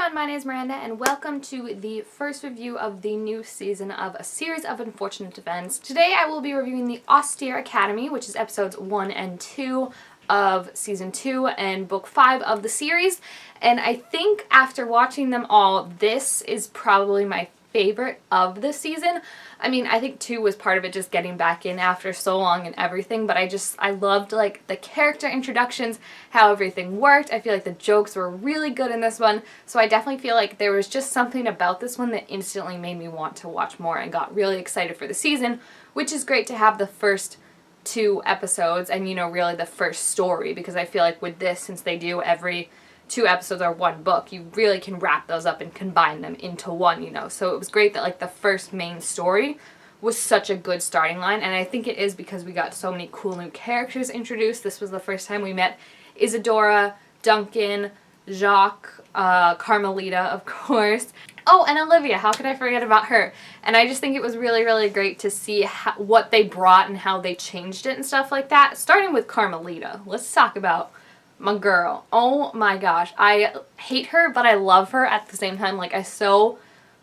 everyone, my name is Miranda and welcome to the first review of the new season of A Series of Unfortunate Events. Today I will be reviewing the Austere Academy, which is episodes 1 and 2 of season 2 and book 5 of the series. And I think after watching them all, this is probably my favorite of the season. I mean, I think 2 was part of it, just getting back in after so long and everything, but I loved like the character introductions, how everything worked. I feel like the jokes were really good in this one, so I definitely feel like there was just something about this one that instantly made me want to watch more and got really excited for the season, which is great to have the first 2 episodes and, you know, really the first story, because I feel like with this, since they do every 2 episodes or 1 book, you really can wrap those up and combine them into one, you know. So it was great that like the first main story was such a good starting line, and I think it is because we got so many cool new characters introduced. This was the first time we met Isadora, Duncan, Jacques, Carmelita, of course. Oh, and Olivia, how could I forget about her? And I just think it was really, really great to see what they brought and how they changed it and stuff like that. Starting with Carmelita, let's talk about my girl. Oh my gosh, I hate her, but I love her at the same time. Like, I so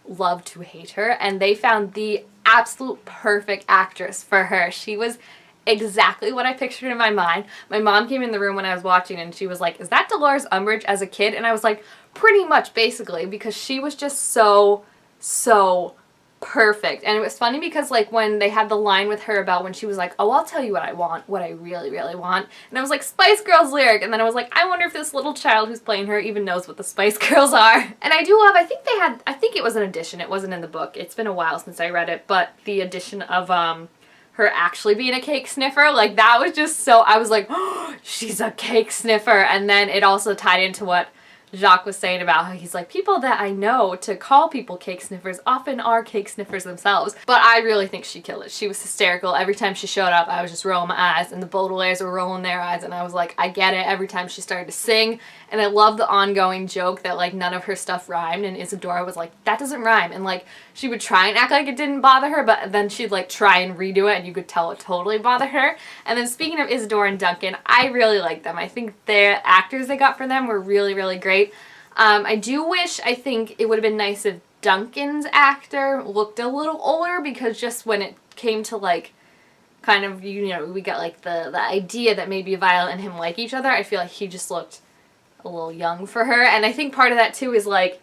love to hate her, and they found the absolute perfect actress for her. She was exactly what I pictured in my mind. My mom came in the room when I was watching and she was like, "Is that Dolores Umbridge as a kid?" And I was like, pretty much, basically, because she was just so perfect. And it was funny because like when they had the line with her about when she was like, "Oh, I'll tell you what I want, what I really, really want," and I was like, Spice Girls lyric, and then I was like, I wonder if this little child who's playing her even knows what the Spice Girls are. And I do love, I think it was an addition, it wasn't in the book, it's been a while since I read it, but the addition of her actually being a cake sniffer, like that was just so, I was like, oh, she's a cake sniffer. And then it also tied into what Jacques was saying about how he's like, people that I know to call people cake sniffers often are cake sniffers themselves. But I really think she killed it. She was hysterical. Every time she showed up, I was just rolling my eyes, and the Baudelaires were rolling their eyes, and I was like, I get it. Every time she started to sing, and I love the ongoing joke that like none of her stuff rhymed, and Isadora was like, that doesn't rhyme, and like she would try and act like it didn't bother her, but then she'd like try and redo it, and you could tell it totally bothered her. And then speaking of Isadora and Duncan, I really like them. I think the actors they got for them were really, really great. I do wish, I think it would have been nice if Duncan's actor looked a little older, because just when it came to like kind of, you know, we got like the idea that maybe Violet and him like each other, I feel like he just looked a little young for her. And I think part of that too is like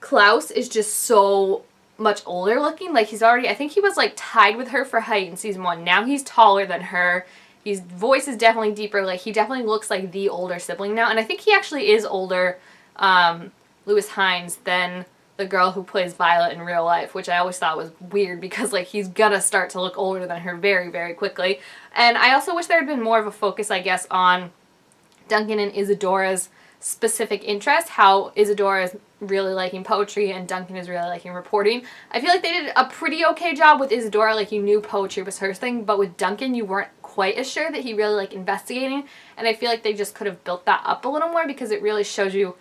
Klaus is just so much older looking. Like he's already, I think he was like tied with her for height in season 1. Now he's taller than her. His voice is definitely deeper. Like he definitely looks like the older sibling now. And I think he actually is older, Lewis Hines, than the girl who plays Violet in real life, which I always thought was weird because like he's gonna start to look older than her very, very quickly. And I also wish there had been more of a focus, I guess, on Duncan and Isadora's specific interest, how Isadora is really liking poetry and Duncan is really liking reporting. I feel like they did a pretty okay job with Isadora. Like you knew poetry was her thing, but with Duncan you weren't quite as sure that he really liked investigating, and I feel like they just could have built that up a little more, because it really shows you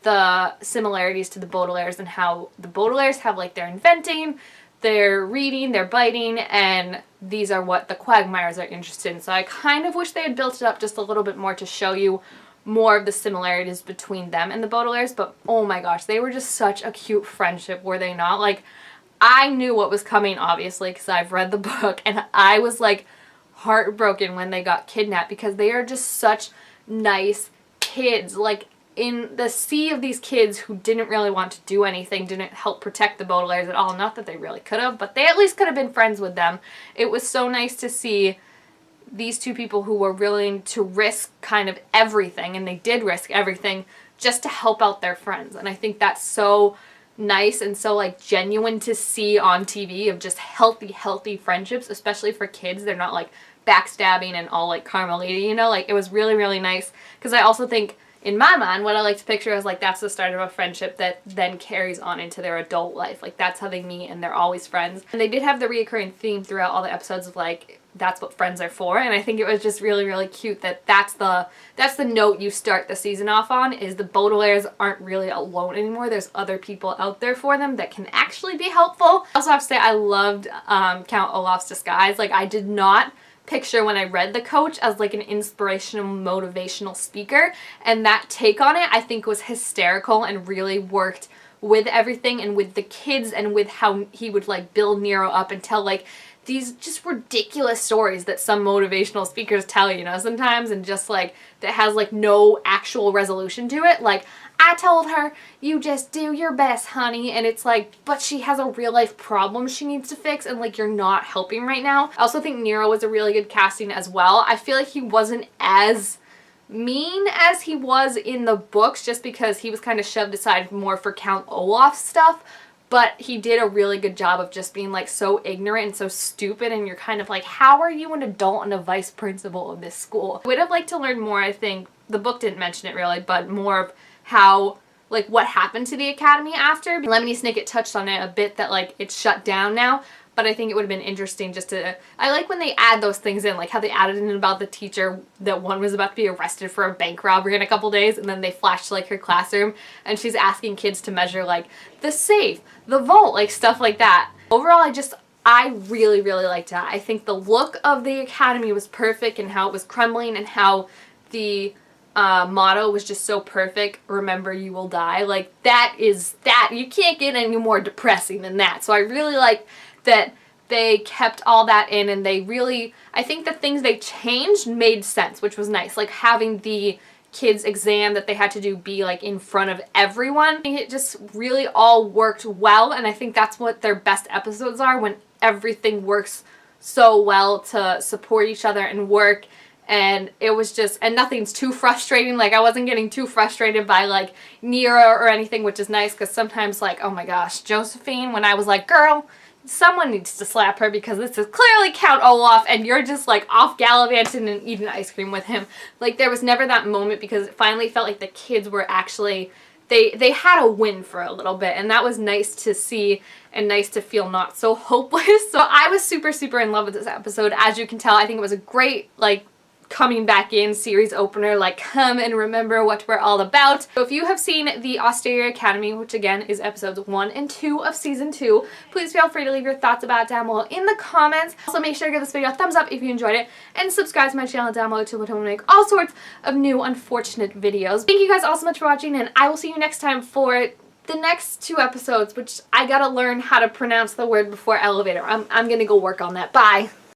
the similarities to the Baudelaires and how the Baudelaires have like their inventing, their reading, their biting, and these are what the Quagmires are interested in. So I kind of wish they had built it up just a little bit more to show you more of the similarities between them and the Baudelaires. But oh my gosh, they were just such a cute friendship, were they not? Like I knew what was coming, obviously, because I've read the book, and I was like heartbroken when they got kidnapped, because they are just such nice kids. Like in the sea of these kids who didn't really want to do anything, didn't help protect the Baudelaires at all, not that they really could have, but they at least could have been friends with them. It was so nice to see these 2 people who were willing to risk kind of everything, and they did risk everything just to help out their friends. And I think that's so nice and so like genuine to see on TV, of just healthy friendships, especially for kids. They're not like backstabbing and all like Carmelita, you know. Like it was really, really nice, because I also think in my mind what I like to picture is like that's the start of a friendship that then carries on into their adult life. Like that's how they meet, and they're always friends. And they did have the reoccurring theme throughout all the episodes of like that's what friends are for, and I think it was just really, really cute that that's the note you start the season off on, is the Baudelaires aren't really alone anymore. There's other people out there for them that can actually be helpful. I also have to say I loved Count Olaf's disguise. Like I did not picture when I read The Coach as like an inspirational, motivational speaker, and that take on it I think was hysterical and really worked with everything and with the kids and with how he would like build Nero up and tell like these just ridiculous stories that some motivational speakers tell, you know, sometimes, and just like that has like no actual resolution to it. Like, I told her, you just do your best, honey. And it's like, but she has a real life problem she needs to fix, and like, you're not helping right now. I also think Nero was a really good casting as well. I feel like he wasn't as mean as he was in the books, just because he was kind of shoved aside more for Count Olaf's stuff. But he did a really good job of just being like so ignorant and so stupid, and you're kind of like, how are you an adult and a vice principal of this school? I would have liked to learn more, I think. The book didn't mention it really, but more of how, like, what happened to the academy after. Lemony Snicket touched on it a bit, that like it's shut down now, but I think it would have been interesting just to, I like when they add those things in, like how they added in about the teacher that one was about to be arrested for a bank robbery in a couple days, and then they flashed to like her classroom and she's asking kids to measure like the safe, the vault, like stuff like that. Overall, I really, really liked it. I think the look of the academy was perfect, and how it was crumbling, and how the motto was just so perfect. Remember, you will die. Like, that is that. You can't get any more depressing than that. So I really like that they kept all that in, and they really, I think the things they changed made sense, which was nice. Like having the kids' exam that they had to do be like in front of everyone. I think it just really all worked well, and I think that's what their best episodes are, when everything works so well to support each other and work. And it was just, and nothing's too frustrating. Like, I wasn't getting too frustrated by like Nero or anything, which is nice, because sometimes like, oh my gosh, Josephine, when I was like, girl, someone needs to slap her because this is clearly Count Olaf and you're just like off gallivanting and eating ice cream with him. Like, there was never that moment, because it finally felt like the kids were actually, they had a win for a little bit, and that was nice to see and nice to feel not so hopeless. So I was super, super in love with this episode. As you can tell, I think it was a great like coming back in series opener, like come and remember what we're all about. So if you have seen the Austere Academy, which again is episodes 1 and 2 of season 2, please feel free to leave your thoughts about it down below in the comments. Also, make sure to give this video a thumbs up if you enjoyed it, and subscribe to my channel down below to make all sorts of new unfortunate videos. Thank you guys all so much for watching, and I will see you next time for the next 2 episodes, which I gotta learn how to pronounce the word before elevator. I'm gonna go work on that. Bye!